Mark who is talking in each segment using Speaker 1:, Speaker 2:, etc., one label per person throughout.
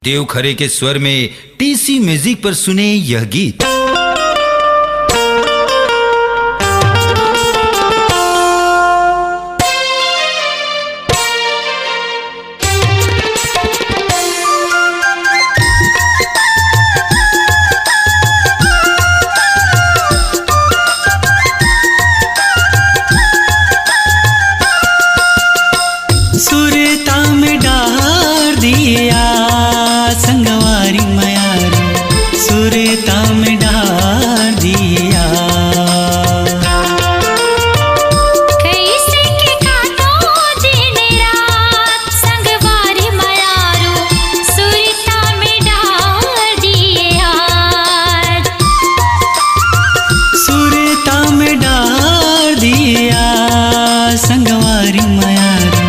Speaker 1: देवखरे के स्वर में टीसी म्यूजिक पर सुने यह गीत।
Speaker 2: सुरता में डार दिया संगवारी मयारू, सुरता में डार दिया।
Speaker 3: कैसे के काटो दिन रात संगवारी मयारू, सुरता में डार दिया।
Speaker 2: सुरता में डार दिया संगवारी मयारू,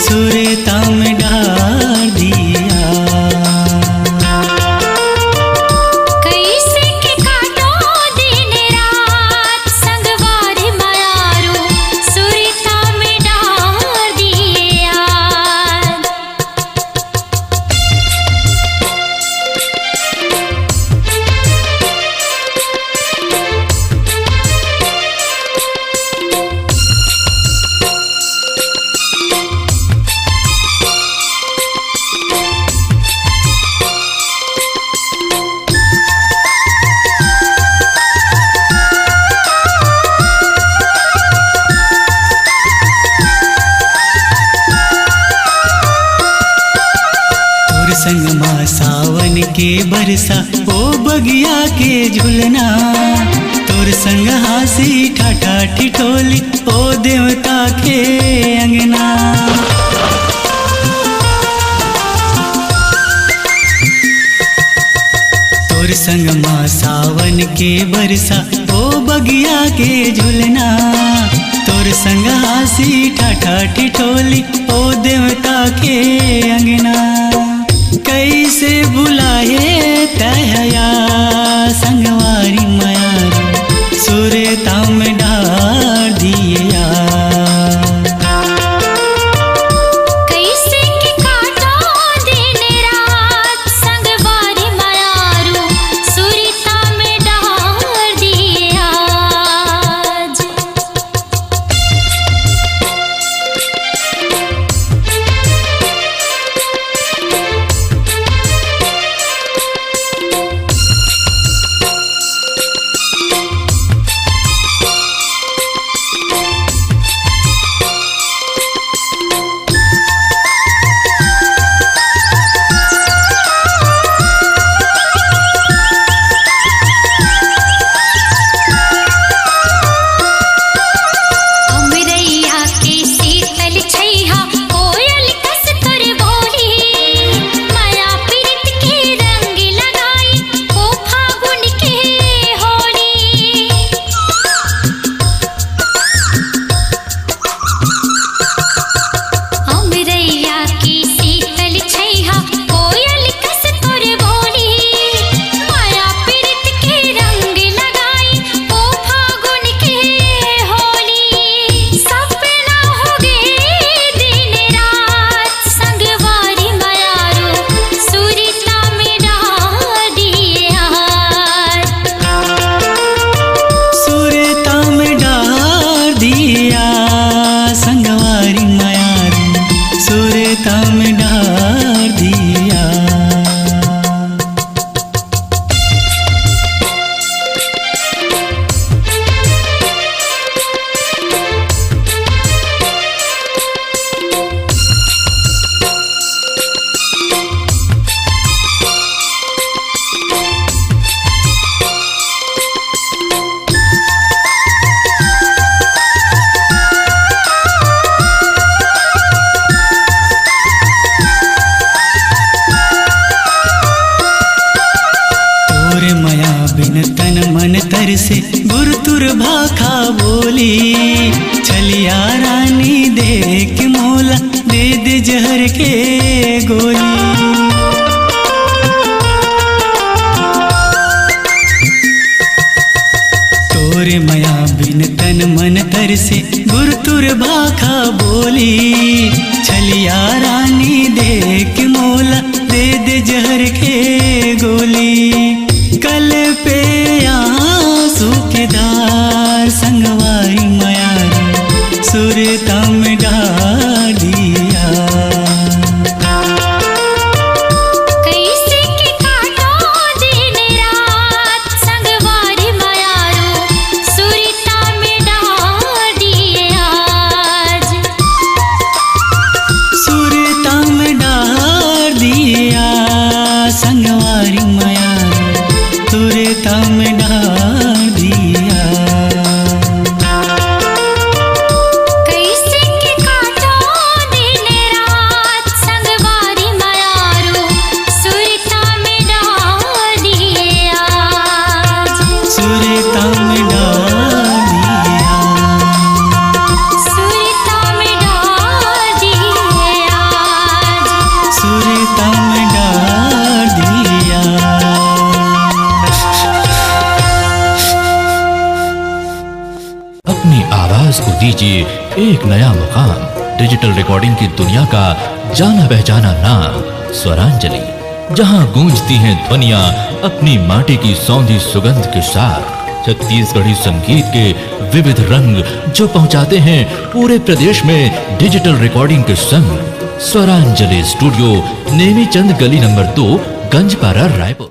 Speaker 2: सुरता में डार दिया।
Speaker 3: कैसे के काटो दिन रात संगवारी मयारू, सुरता में डार दिया।
Speaker 2: तोर संग माँ सावन के बरसा ओ बगिया के झुलना, तोर संग हासी ठाठा ठिठोली ओ देवता के अंगना। तोर संग माँ सावन के बरसा ओ बगिया के झुलना, तोर संग हासी ठाठा ठिठोली ओ देवता के अंगना। कैसे बुलाए तहया संगवारी मयारू, सुरता में डार दिया।
Speaker 3: कैसे के काटो दिन रात संगवारी मयारू, सुरता में डार दिया। अमरैया के शीतल छैया कोयल कस तोर बोली, माया प्रीत के रंग लगाई ओ फागुन के होली। अमरैया की शीतल छैया कोयल कस तोर बोली, माया प्रीत के रंग लगाई ओ फागुन के होली। सपना हो गए दिन रात संगवारी मयारू, सुरता में डार दिया।
Speaker 2: सुरता में डार दिया संगवारी मयारू, सुरता में डार दिया। तोर मया बिन तन मन तरसे गुरुतुर भाखा बोली, चलिया रानी देख मोला दे दे जहर के गोली। तोर मया बिन तन मन तरसे गुरुतुर भाखा बोली, छलिया रानी देख मोला दे दे जहर के गोली कल पे आंसू के दार संगवारी माया सुरता में डालिया
Speaker 3: कैसे के काटो दिन रात संगवारी मायारो सुरता में डाल दिए आज
Speaker 2: सुरता में डाल दिया संगवारी माया सुरता में डाल दिया
Speaker 3: कैसे के काटो दिन रात संगवारी मायारो सुरता में डाल दिए आज
Speaker 2: सुरता में डाल दिया
Speaker 3: सुरता में डाल दिए आज
Speaker 2: सुरता में डाल दिया।
Speaker 4: अपनी आवाज को दीजिए एक नया मुकाम। डिजिटल रिकॉर्डिंग की दुनिया का जाना पहचाना नाम स्वरांजलि, जहां गूंजती हैं ध्वनियां अपनी माटी की सौंधी सुगंध के साथ। छत्तीसगढ़ी संगीत के विविध रंग जो पहुंचाते हैं पूरे प्रदेश में डिजिटल रिकॉर्डिंग के संग। स्वरांजलि स्टूडियो, नेमीचंद गली नंबर 2, गंजपारा, रायपुर।